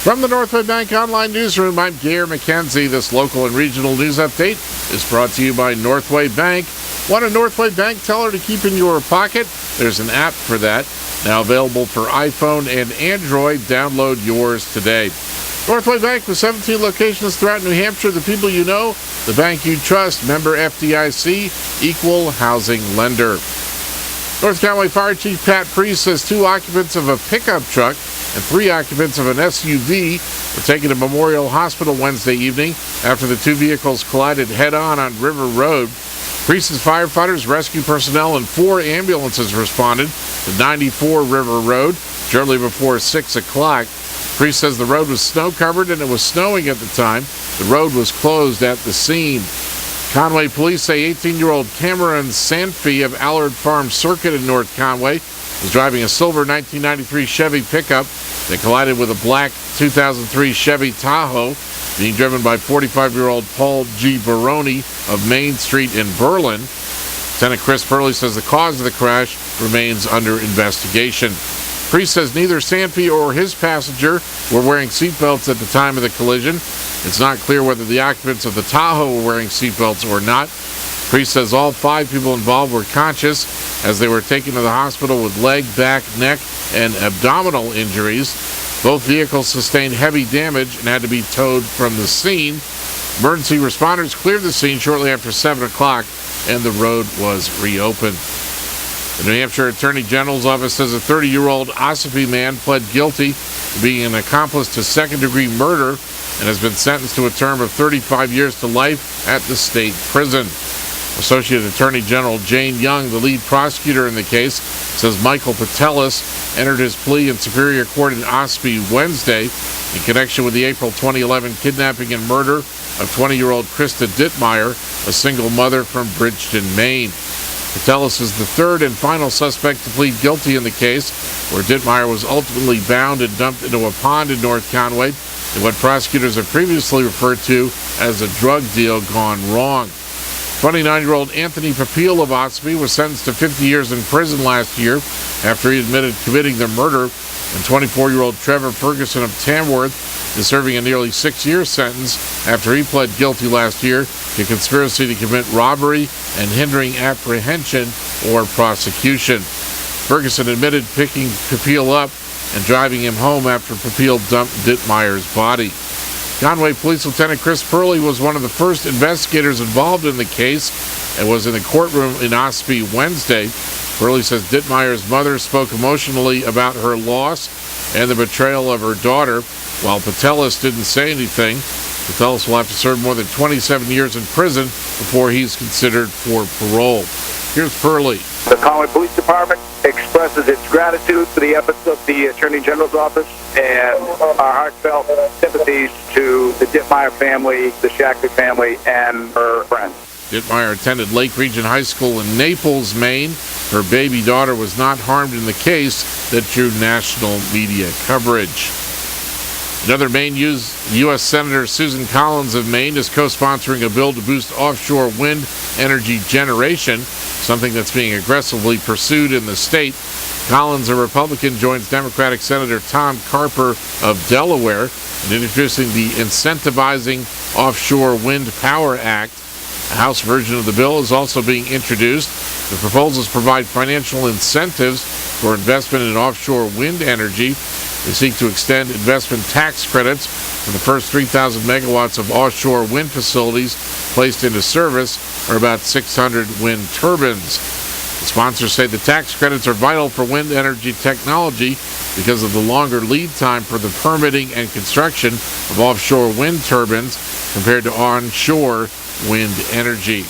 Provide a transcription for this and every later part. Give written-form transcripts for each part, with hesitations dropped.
From the Northway Bank Online Newsroom, I'm Gare McKenzie. This local and regional news update is brought to you by Northway Bank. Want a Northway Bank teller to keep in your pocket? There's an app for that. Now available for iPhone and Android. Download yours today. Northway Bank with 17 locations throughout New Hampshire. The people you know, the bank you trust. Member FDIC, equal housing lender. North Conway Fire Chief Pat Priest says 2 occupants of a pickup truck and 3 occupants of an SUV were taken to Memorial Hospital Wednesday evening after the 2 vehicles collided head-on on River Road. Priest's firefighters, rescue personnel, and 4 ambulances responded to 94 River Road shortly before 6 o'clock. Priest says the road was snow-covered and it was snowing at the time. The road was closed at the scene. Conway police say 18-year-old Cameron Sanfee of Allard Farm Circuit in North Conway was driving a silver 1993 Chevy pickup that collided with a black 2003 Chevy Tahoe being driven by 45-year-old Paul G. Baroni of Main Street in Berlin. Lieutenant Chris Burley says the cause of the crash remains under investigation. Priest says neither Sanfee or his passenger were wearing seatbelts at the time of the collision. It's not clear whether the occupants of the Tahoe were wearing seatbelts or not. Priest says all 5 people involved were conscious as they were taken to the hospital with leg, back, neck, and abdominal injuries. Both vehicles sustained heavy damage and had to be towed from the scene. Emergency responders cleared the scene shortly after 7 o'clock, and the road was reopened. The New Hampshire Attorney General's office says a 30-year-old Ossipee man pled guilty to being an accomplice to second-degree murder and has been sentenced to a term of 35 years to life at the state prison. Associate Attorney General Jane Young, the lead prosecutor in the case, says Michael Patelis entered his plea in Superior Court in Ossipee Wednesday in connection with the April 2011 kidnapping and murder of 20-year-old Krista Dittmeyer, a single mother from Bridgeton, Maine. Patelis is the 3rd and final suspect to plead guilty in the case, where Dittmeyer was ultimately bound and dumped into a pond in North Conway in what prosecutors have previously referred to as a drug deal gone wrong. 29-year-old Anthony Papil of Ossipee was sentenced to 50 years in prison last year after he admitted committing the murder, and 24-year-old Trevor Ferguson of Tamworth is serving a nearly 6-year sentence after he pled guilty last year to conspiracy to commit robbery and hindering apprehension or prosecution. Ferguson admitted picking Papil up and driving him home after Papil dumped Dittmeyer's body. Conway Police Lieutenant Chris Purley was one of the first investigators involved in the case and was in the courtroom in Ossipee Wednesday. Purley says Dittmeyer's mother spoke emotionally about her loss and the betrayal of her daughter, while Patelis didn't say anything. Patelis will have to serve more than 27 years in prison before he's considered for parole. Here's Purley. The Conway Police Department expresses its gratitude for the efforts of the Attorney General's office and our heartfelt sympathies to the Dittmeyer family, the Shackley family, and her friends. Dittmeyer attended Lake Region High School in Naples, Maine. Her baby daughter was not harmed in the case that drew national media coverage. Another Maine U.S. Senator Susan Collins of Maine is co-sponsoring a bill to boost offshore wind energy generation, something that's being aggressively pursued in the state. Collins, a Republican, joins Democratic Senator Tom Carper of Delaware in introducing the Incentivizing Offshore Wind Power Act. A House version of the bill is also being introduced. The proposals provide financial incentives for investment in offshore wind energy. They seek to extend investment tax credits for the first 3,000 megawatts of offshore wind facilities placed into service, or about 600 wind turbines. The sponsors say the tax credits are vital for wind energy technology because of the longer lead time for the permitting and construction of offshore wind turbines compared to onshore wind energy.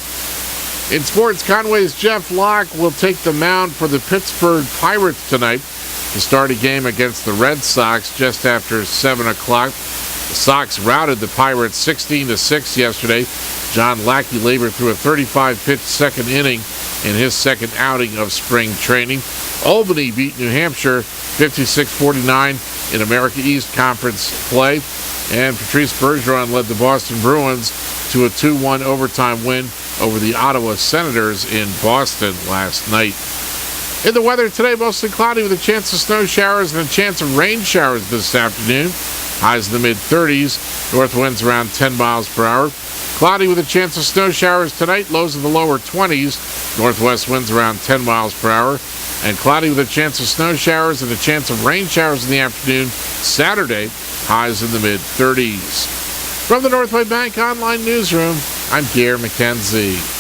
In sports, Conway's Jeff Locke will take the mound for the Pittsburgh Pirates tonight to start a game against the Red Sox just after 7 o'clock. The Sox routed the Pirates 16-6 yesterday. John Lackey labored through a 35-pitch second inning in his second outing of spring training. Albany beat New Hampshire 56-49 in America East Conference play. And Patrice Bergeron led the Boston Bruins to a 2-1 overtime win over the Ottawa Senators in Boston last night. In the weather today, mostly cloudy with a chance of snow showers and a chance of rain showers this afternoon. highs in the mid-30s. North winds around 10 miles per hour. Cloudy with a chance of snow showers tonight, lows in the lower 20s. Northwest winds around 10 miles per hour. And cloudy with a chance of snow showers and a chance of rain showers in the afternoon. Saturday, highs in the mid-30s. From the Northway Bank Online Newsroom, I'm Gare McKenzie.